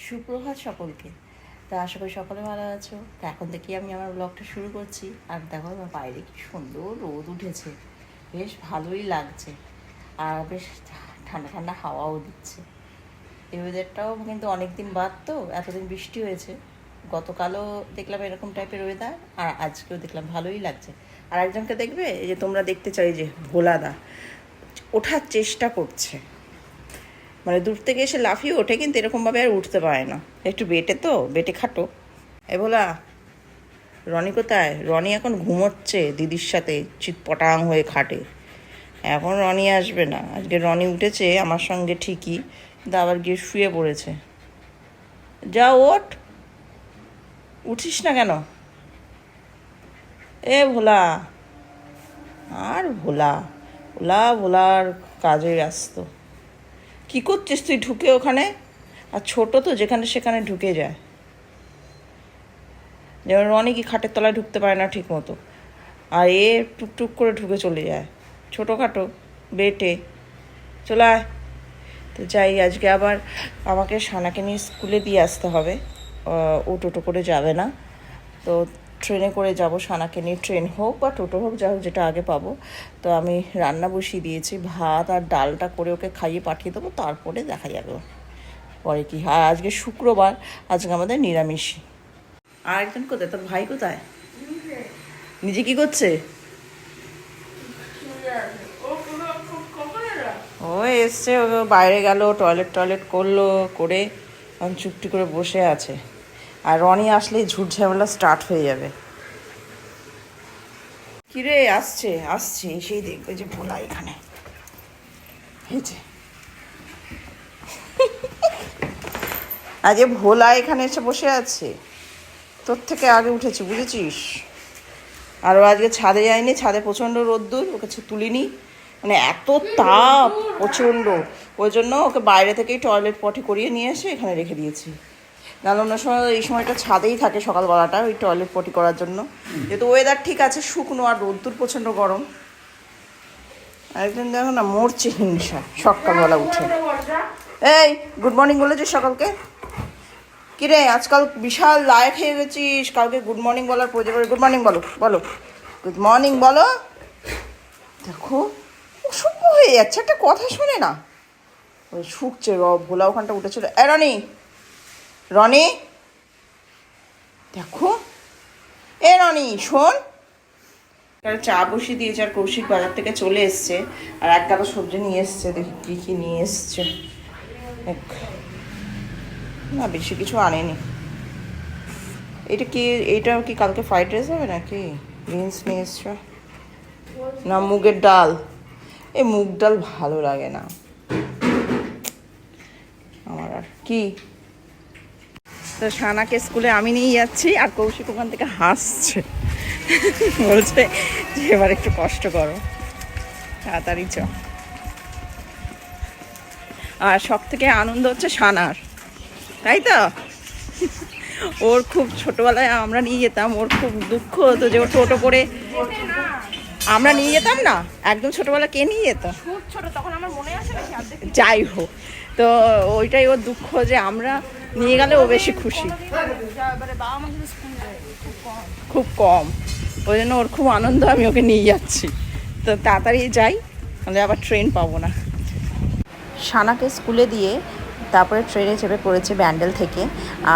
সুপ্রভাত সকলকে। তা আশা করি সকলে ভালো আছো। তো এখন থেকে আমি আমার ব্লগটা শুরু করছি। আর দেখো আমার বাইরে কি সুন্দর রোদ উঠেছে, বেশ ভালোই লাগছে। আর বেশ ঠান্ডা ঠান্ডা হাওয়াও দিচ্ছে। এই ওয়েদারটাও কিন্তু অনেক দিন বাদ, তো এতদিন বৃষ্টি হয়েছে। গতকালও দেখলাম এরকম টাইপের ওয়েদার, আর আজকেও দেখলাম ভালোই লাগছে। আর একজনকে দেখবে, এই যে তোমরা দেখতে চাই যে ভোলাদা ওঠার চেষ্টা করছে, মানে দূর থেকে এসে লাফিয়ে ওঠে, কিন্তু এরকমভাবে আর উঠতে পারে না। একটু বেটে, তো বেটে খাটো। এ বলা, রনি কোথায়? রনি এখন ঘুমোচ্ছে দিদির সাথে চিৎপটাং হয়ে খাটে। এখন রনি আসবে না। আজকে রনি উঠেছে আমার সঙ্গে ঠিকই, কিন্তু আবার গিয়ে শুয়ে পড়েছে। যা ওঠ, উঠিস না কেন? এ ভোলা, আর ভোলা ভোলা ভোলার কাজে ব্যস্ত। কী করছিস তুই ঢুকে ওখানে? আর ছোট তো, যেখানে সেখানে ঢুকে যায়। যেমন রনি কি খাটের তলায় ঢুকতে পারে না ঠিক মতো, আর এ টুকটুক করে ঢুকে চলে যায়। ছোটোখাটো বেটে চলে আয়। তো যাই, আজকে আবার আমাকে সানাকে নিয়ে স্কুলে দিয়ে আসতে হবে। ও টোটো করে যাবে না, তো ট্রেনে করে যাব সানাকে নিয়ে। ট্রেন হোক বা টোটো হোক, যা হোক, যেটা আগে পাবো। তো আমি রান্না বসিয়ে দিয়েছি, ভাত আর ডালটা করে ওকে খাইয়ে পাঠিয়ে দেবো, তারপরে দেখা যাবে পরে কি হয়। আজকে শুক্রবার, আজকে আমাদের নিরামিষই। আর একজন কোথায়? তোর ভাই কোথায়? নিজে কি করছে? ও এসছে, ও বাইরে গেল, টয়লেট করলো, করে এখন চুপটি করে বসে আছে। আর রনি আসলেই ঝুট ঝামেলা স্টার্ট হয়ে যাবে। কিরে, আসছে এসেই দেখবে যে ভোলা এখানে হয়েছে। আজকে ভোলা এখানে এসে বসে আছে, তোর থেকে আগে উঠেছে, বুঝেছিস? আর ও আজকে ছাদে যায়নি, ছাদে প্রচণ্ড রোদ্দুর, ওকে তুলিনি, মানে এত তাপ প্রচণ্ড। ওই জন্য ওকে বাইরে থেকেই টয়লেট পটি করিয়ে নিয়ে এসে এখানে রেখে দিয়েছি। নাহলে অন্য সময় এই সময়টা ছাদেই থাকে সকালবেলাটা, ওই টয়লেট পটি করার জন্য। যেহেতু ওয়েদার ঠিক আছে, শুকনো, আর রোদ্দুর প্রচণ্ড গরম। একদিন দেখো না, মরছে হিংসা সকালবেলা উঠে। এই গুড মর্নিং বলেছিস সকালকে? কিরে আজকাল বিশাল লায়ক হয়ে গেছিস, কাউকে গুড মর্নিং বলার প্রয়োজন। গুড মর্নিং বলো, গুড মর্নিং বলো। দেখো অসভ্য হয়ে যাচ্ছে, একটা কথা শোনে না। ওই শুকছে, ভোলা ওখানটা উঠেছিল। এ রনি, রনি দেখো, এ রনি শোন। চা বসিয়ে দিয়েছে, আর কৌশিক বাজার থেকে চলে এসছে, আর এক গাদা সবজি নিয়ে এসছে। দেখি কী কী নিয়ে এসছে। না, বেশি কিছু আনেনি। এইটা কি কালকে ফ্রাইড রাইস হবে নাকি? বিনস নিয়ে এসছে না, মুগের ডাল। এই মুগ ডাল ভালো লাগে না আমার। আর কি, তো সানাকে স্কুলে আমি নিয়ে যাচ্ছি, আর কৌশিক ওখান থেকে হাসছে, বলছে যে এবার একটু কষ্ট করো, তাড়াতাড়ি চ। আর সব থেকে আনন্দ হচ্ছে সানার, তাই তো? ওর খুব ছোটবেলায় আমরা নিয়ে যেতাম, ওর খুব দুঃখ হতো যে ও টোটো করে আমরা নিয়ে যেতাম না। একদম ছোটবেলা কে নিয়ে যেত? যাই হোক, তো ওইটাই ওর দুঃখ, যে আমরা নিয়ে গেলে ও বেশি খুশি, খুব কম। ওই জন্য ওর খুব আনন্দ আমি ওকে নিয়ে যাচ্ছি। তো তাড়াতাড়ি যাই, তাহলে আবার ট্রেন পাবো না। সানাকে স্কুলে দিয়ে তারপরে ট্রেনে চেপে পড়েছে ব্যান্ডেল থেকে।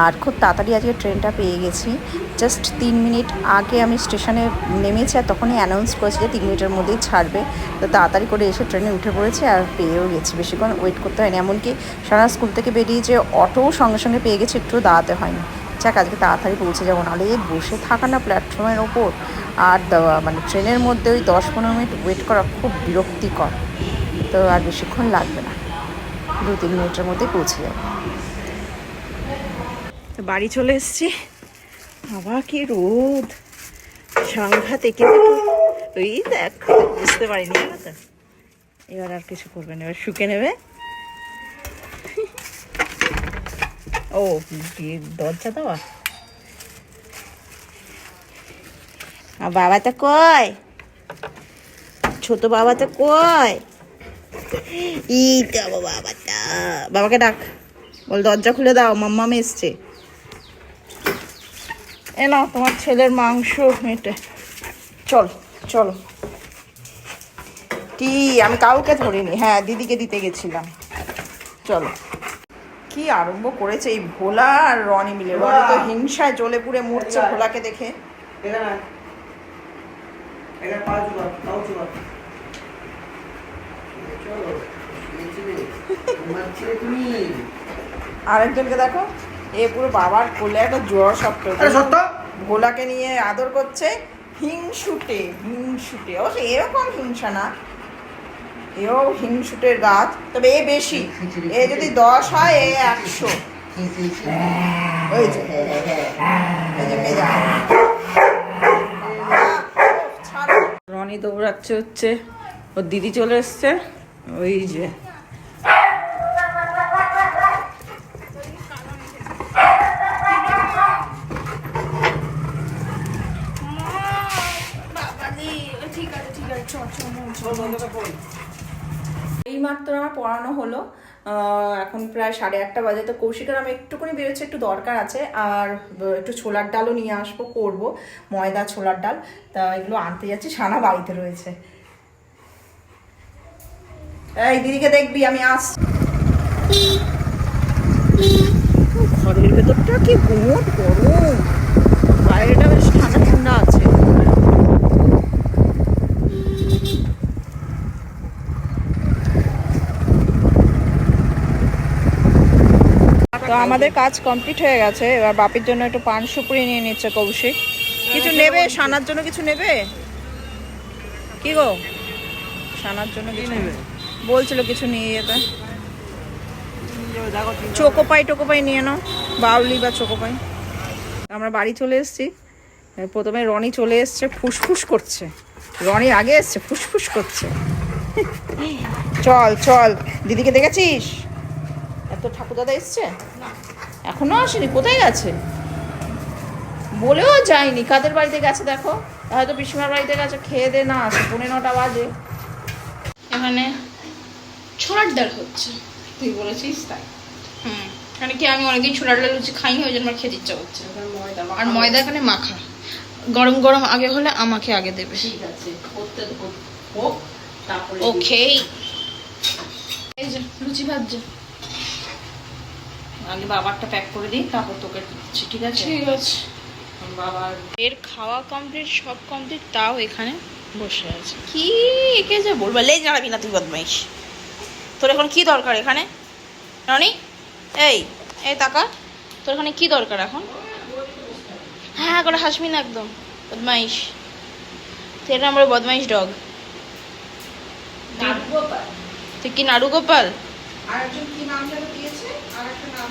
আর খুব তাড়াতাড়ি আজকে ট্রেনটা পেয়ে গেছি। জাস্ট 3 মিনিট আগে আমি স্টেশনে নেমেছি, আর তখনই অ্যানাউন্স করেছে যে 3 মিনিটের মধ্যেই ছাড়বে। তো তাড়াতাড়ি করে এসে ট্রেনে উঠে পড়েছে, আর পেয়েও গেছি, বেশিক্ষণ ওয়েট করতে হয়নি। এমনকি সানা স্কুল থেকে বেরিয়ে যে অটোও সঙ্গে সঙ্গে পেয়ে গেছে, একটু দাঁড়াতে হয়নি। যাক, আজকে তাড়াতাড়ি পৌঁছে যাবো, নাহলে এই বসে থাকা না প্ল্যাটফর্মের ওপর, আর মানে ট্রেনের মধ্যে ওই 10-15 মিনিট ওয়েট করা খুব বিরক্তিকর। তো আর বেশিক্ষণ লাগবে না, 2-3 মিনিটের মধ্যে পৌঁছে যাবে। তো বাড়ি চলে এসেছি। বাবা কি রোদ, সাংঘাতিক। ওই দেখ, বুঝতে পারিনি, জানো তো। এবার আর কিছু করবে না, এবার শুকে নেবে। ও দরজা দেওয়া। আর বাবা তো কই? ছোট বাবা তো কই? এই তো বাবাটা, বাবাকে ডাক। বল দরজা খুলে দাও, মাম্মাম এসছে। এ না তোমার ছেলের মাংস মেটে। চল চলো। কি আমি কাউকে ধরিনি, হ্যাঁ দিদিকে দিতে গেছিলাম। চলো। কি আরম্ভ করেছে এই ভোলা আর রনি মিলে। রনি তো হিংসায় জ্বলে পুড়ে মরছে ভোলাকে দেখে। আরেকজনকে দেখো, এ পুরো বাবার কোলে একটা জ্বর সপ্ত ভোলাকে নিয়ে আদর করছে। হিংসুটে হিংসুটে, অবশ্য এরকম হিংসা না, এও হিংসুটের গাছ, তবে এ বেশি। এ যদি 10 হয় এ 100। রনি দৌড়াচ্ছে, হচ্ছে ওর দিদি চলে এসছে। ওই যে এইমাত্র আমার পড়ানো হলো, এখন প্রায় 8:30 বাজে। তো কৌশিকের আমি একটুখানি বেরোচ্ছে, একটু দরকার আছে, আর একটু ছোলার ডালও নিয়ে আসবো, করবো ময়দা ছোলার ডাল। তা এগুলো আনতে যাচ্ছি, সানা বাড়িতে রয়েছে। এই দিদিকে দেখবি, আমি আসছি। ঘরের ভেতরটা কি বহুত গরম, বাইরেটা বেশ ঠান্ডা ঠান্ডা আছে। তো আমাদের কাজ কমপ্লিট হয়ে গেছে। এবার বাপির জন্য একটু পান সুপুরি নিয়ে নিচ্ছে কৌশিক। কিছু নেবে সানার জন্য? কিছু নেবে কি গো? সানার জন্য কিছু নেবে বলছিল, কিছু নিয়ে যেতে। চোকোপাই টোকোপাই নিয়ে নাও, বাউলি বা চোকোপাই। আমরা বাড়ি চলে এসেছি। প্রথমে রনি চলে এসছে, ফুসফুস করছে। রনি আগে এসছে, ফুসফুস করছে। চল চল, দিদিকে দেখেছিস? এত ঠাকুরদাদা এসছে? এখনো আসেনি, কোথায় গেছে? বলেও যায়নি কাদের বাড়িতে গেছে দেখো। হয়তো পিসিমার বাড়িতে গেছে, খেয়ে দে না আসে, 9:30 বাজে। এখানে ছোলার ডাল হচ্ছে। তুই বলেছিস তাই? এখানে কি আমি অনেকদিন ছোলার ডাল লুচি খাইনি, ওই জন্য আমার খেতে ইচ্ছা করছে। আর ময়দা এখানে মাখা, গরম গরম আগে হলে আমাকে আগে দেবে। ঠিক আছে, করতে হোক, তারপরে ওকে। এই যে লুচি ভাজছে, আগে বাবারটা প্যাক করে দিই, তারপর তোকে দিচ্ছি। ঠিক আছে ঠিক আছে। বাবার এর খাওয়া কমপ্লিট, সব কমপ্লিট, তাও এখানে বসে আছে। কি একে যে বলবা, লেজ নাড়াবি না তুই বদমাইশ। তোর এখন কি দরকার এখানে রনি? এই এই টাকা, তোর এখানে কি দরকার এখন? হ্যাঁ করে হাসবি না একদম, বদমাইশ। তুই এটা আমার বদমাইশ ডগ। তুই কি নাড়ু গোপাল? আরেকজন কি নাম যেন দিয়েছে, আরেকটা নাম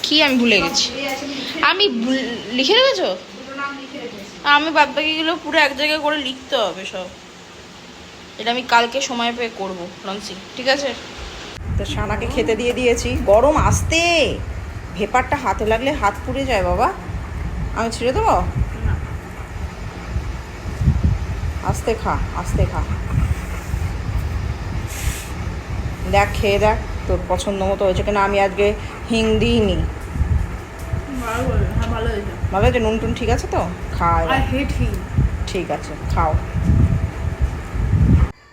কি আমি ভুলে গেছি। আমি লিখে রেখেছো? দুটো নাম লিখে রেখেছি আমি বাদ বাকিগুলো পুরো এক জায়গায় করে লিখতে হবে সব। এটা আমি কালকে সময় পেয়ে করবো লঞ্চি, ঠিক আছে? তো সানাকে খেতে দিয়ে দিয়েছি। গরম আসতে, ভেপারটা হাতে লাগলে হাত পুড়ে যায় বাবা। আমি ছেড়ে দেবো? আস্তে খা, আস্তে খা। দেখ খেয়ে দেখ তোর পছন্দ মতো হয়েছে কিনা। আমি আজকে হিং দিইনি। ভালো হয়েছে, নুন টুন ঠিক আছে তো? খাও। ঠিক আছে, খাও।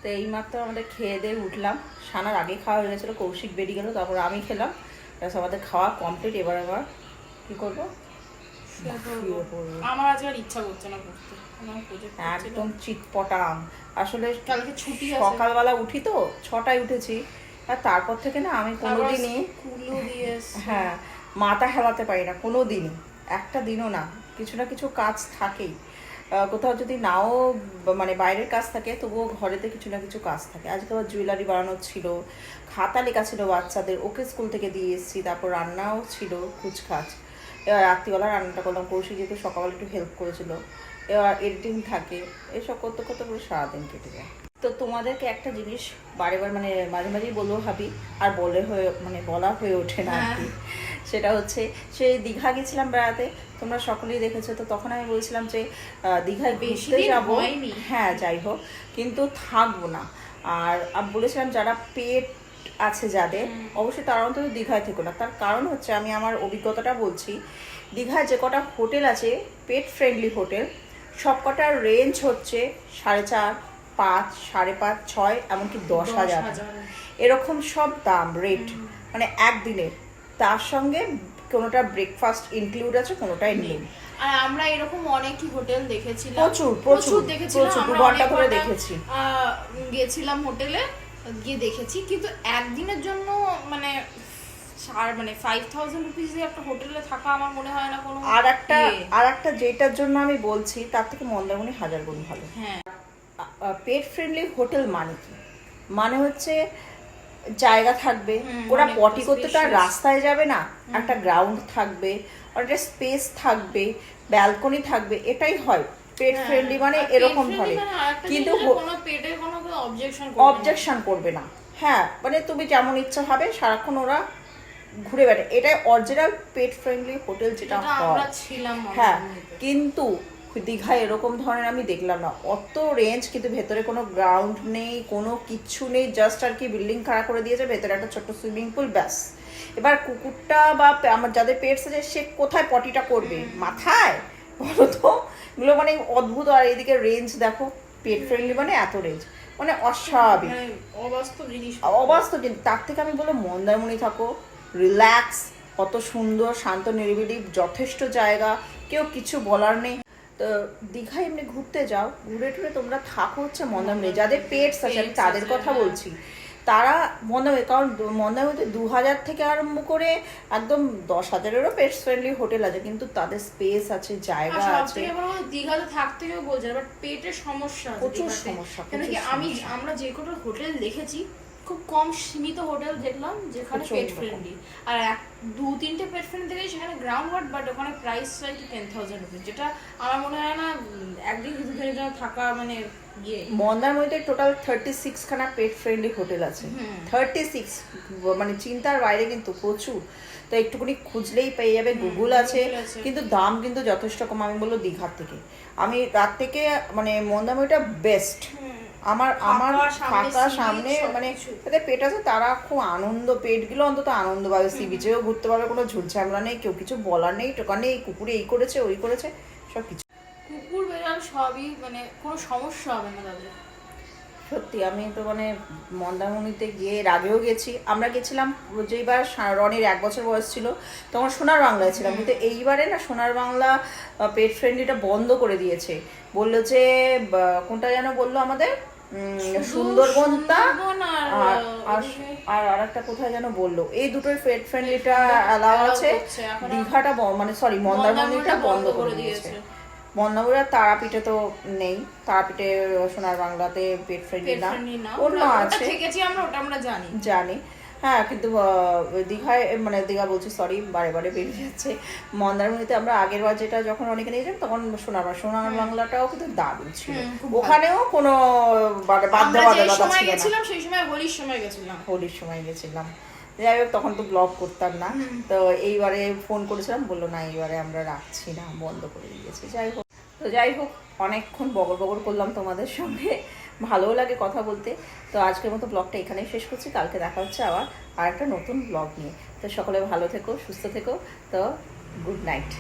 তো এইমাত্র আমাদের খেয়ে দিয়ে উঠলাম। সানার আগে খাওয়া হয়ে গেছিলো, কৌশিক বেরিয়ে গেলো, তারপর আমি খেলাম। ব্যাস আমাদের খাওয়া কমপ্লিট। এবার আবার কী করবো? আমার আজকে আর ইচ্ছা করছে না পড়তে, একদম চিটপটাম। আসলে কালকে ছুটি আছে। সকালবেলা উঠি তো, 6টায় উঠেছি। আর তারপর থেকে না আমি কোনোদিনই হ্যাঁ মাথা হেলাতে পারি না, কোনো দিনই, একটা দিনও না। কিছু না কিছু কাজ থাকেই। কোথাও যদি নাও মানে বাইরের কাজ থাকে, তবুও ঘরেতে কিছু না কিছু কাজ থাকে। আজকে আবার জুয়েলারি বানানোর ছিল, খাতা লেখা ছিল বাচ্চাদের, ওকে স্কুল থেকে দিয়ে এসেছি। তারপর রান্নাও ছিল, কুচকাচ। এবার রাত্রিবেলা রান্নাটা করলাম, কৌশিক যেহেতু সকালবেলা একটু হেল্প করেছিল। এবার এডিটিং থাকে, এসব করতে করতে পুরো সারাদিন কেটে যায়। তো তোমাদেরকে একটা জিনিস বারে বার মানে মাঝে মাঝেই বলবো ভাবি, আর বলা হয়ে ওঠে না আর কি। সেটা হচ্ছে, সেই দীঘা গেছিলাম বেড়াতে, তোমরা সকলেই দেখেছো। তো তখন আমি বলছিলাম যে দীঘায় ঘুরতে যাবো, হ্যাঁ যাই হোক, কিন্তু থাকবো না। আর বলেছিলাম যারা পেট আছে যাদের, অবশ্যই তারা অন্তত দীঘায় থেকো না। তার কারণ হচ্ছে, আমি আমার অভিজ্ঞতাটা বলছি, দীঘায় যে কটা হোটেল আছে পেট ফ্রেন্ডলি হোটেল, সব কটার রেঞ্জ হচ্ছে 4.5, 5, 5.5, 6, এমনকি 10,000 এরকম সব দাম রেট, মানে একদিনের। তার সঙ্গে কোনোটা ব্রেকফাস্ট ইনক্লুড আছে, কোনোটাই নেই। আর আমরা এরকম অনেকই হোটেল দেখেছিলাম, প্রচুর দেখেছিলাম, প্রচুর, 2 আমরা ঘন্টা অনেক ধরে কটা, দেখেছি। গেছিলাম হোটেলে, গিয়ে দেখেছি, কিন্তু একদিনের জন্য মানে 5,000 রুপিস দিয়ে একটা হোটেলে থাকা আমার মনে হয় না কোনো। আর একটা যেটার জন্য আমি বলছি, তার থেকে মন্দারমণি 1000 গুণ ভালো। হ্যাঁ, পেট ফ্রেন্ডলি হোটেল মানে কি, মানে হচ্ছে জায়গা থাকবে, ওরা পটি করতে তো আর রাস্তায় যাবে না, একটা গ্রাউন্ড থাকবে, একটা স্পেস থাকবে, ব্যালকনি থাকবে, এটাই হয় পেট ফ্রেন্ডলি মানে। এরকম ধরে, কিন্তু অবজেকশন করবে না। হ্যাঁ, মানে তুমি যেমন ইচ্ছা হবে, সারাক্ষণ ওরা ঘুরে বেড়ায়, এটাই অরিজিনাল পেট ফ্রেন্ডলি হোটেল যেটা হয়। হ্যাঁ, কিন্তু দীঘায় এরকম ধরনের আমি দেখলাম না। অত রেঞ্জ, কিন্তু ভেতরে কোনো গ্রাউন্ড নেই, কোনো কিচ্ছু নেই, জাস্ট আর কি বিল্ডিং খাড়া করে দিয়েছে, ভেতরে একটা ছোট্ট সুইমিং পুল, ব্যাস। এবার কুকুরটা বা আমার যাদের পেটস আছে, সে কোথায় পটিটা করবে, মাথায়? বলো তো, এগুলো মানে অদ্ভুত। আর এইদিকে রেঞ্জ দেখো, পেট ফ্রেন্ডলি মানে এত রেঞ্জ, মানে অস্বাভাবিক, অবাস্তব জিনিস। তার থেকে আমি বলবো মন্দারমণি থাকো, রিল্যাক্স, কত সুন্দর শান্ত নিরিবিলি, যথেষ্ট জায়গা, কেউ কিছু বলার নেই। তো দীঘায় এমনি ঘুরতে যাও, ঘুরে টুরে তোমরা থাকো হচ্ছে মন্দারমণি। যাদের পেটস আছে, আমি তাদের কথা বলছি, তারা মন্দারমণি, কারণ মন্দারমণিতে 2,000 থেকে আরম্ভ করে একদম 10,000-এরও পেটস ফ্রেন্ডলি হোটেল আছে, কিন্তু তাদের স্পেস আছে, জায়গা আছে। দীঘাতে থাকতে গিয়েও বলছে, বাট পেটের সমস্যা, প্রচুর সমস্যা। কেন কি আমরা যে কটা হোটেল দেখেছি, খুব কম সীমিত হোটেল দেখলাম যেখানে পেট ফ্রেন্ডলি, আর 2-3টে পেট ফ্রেন্ডলি দেখেছি সেখানে গ্রাউন্ড ওয়াট, বাট ওখানে প্রাইস চাই 10,000 রুপিস, যেটা আমার মনে হয় না একদিন দুদিনের জন্য থাকা মানে মন্দারমণিতে টোটাল 36 খানা পেট ফ্রেন্ডলি হোটেল আছে। 36, মানে চিন্তার বাইরে, কিন্তু প্রচুর। তো একটুখানি খুঁজলেই পেয়ে যাবে, গুগল আছে, কিন্তু দাম কিন্তু যথেষ্ট কম। আমি বলবো দীঘার থেকে, আমি রাত থেকে মানে মন্দারমণিটা বেস্ট। আমার ফাঁকা সামনে, মানে যাদের পেট আছে তারা খুব আনন্দ, পেটগুলো অন্তত আনন্দ পাবে, সি বিচেও ঘুরতে পারবে, কোনো ঝুটঝামলা নেই, কেউ কিছু বলার নেই, টোকা নেই, কুকুরে এই করেছে ওই করেছে, সব কিছু। কুকুর বেড়াল সবই, মানে কোনো সমস্যা হবে না তাদের। সত্যি, আমি তো মানে মন্দারমণিতে গিয়ে, এর আগেও গেছি, আমরা গেছিলাম যেইবার রনির 1 বছর বয়স ছিল, তখন সোনার বাংলায় ছিলাম, কিন্তু এইবারে না সোনার বাংলা পেট ফ্রেন্ডলিটা বন্ধ করে দিয়েছে। বললো যে কোনটা যেন বললো আমাদের, সুন্দরবনটা আর একটা কোথায় যেন বললো, এই দুটোই পেট ফ্রেন্ডলিটা অ্যালাউ আছে, দীঘাটা মানে সরি মন্দারমণিটা বন্ধ করে দিয়েছে। মন্দারমণি, তারাপীঠে তো নেই, তারাপীঠে সোনার বাংলাতে পেট ফ্রেন্ডলি না, অন্য আছে, আমরা জানি। হ্যাঁ, কিন্তু দীঘায়, মানে দীঘা বলছি, সরি বারে বারে বেরিয়ে যাচ্ছে। মন্দারমণিতে আমরা আগের বার যেটা যখন অনেকে নিয়েছিলাম, তখন সোনার বাংলাটাও কিন্তু দারুণ ছিল, ওখানেও কোনো বাধ্যবাধকতা ছিল না। সেই সময় হোলির সময় গেছিলাম, যাই হোক, তখন তো ব্লগ করতাম না, তো এইবারে ফোন করেছিলাম, বললো না এইবারে আমরা রাখছি না, বন্ধ করে দিয়েছি। যাই হোক, অনেকক্ষণ বগর করলাম তোমাদের সঙ্গে, ভালোও লাগে কথা বলতে। তো আজকের মতো ব্লগটা এখানেই শেষ করছি, কালকে দেখা হচ্ছে আবার আর একটা নতুন ব্লগ নিয়ে। তো সকলে ভালো থেকো, সুস্থ থেকো, তো গুড নাইট।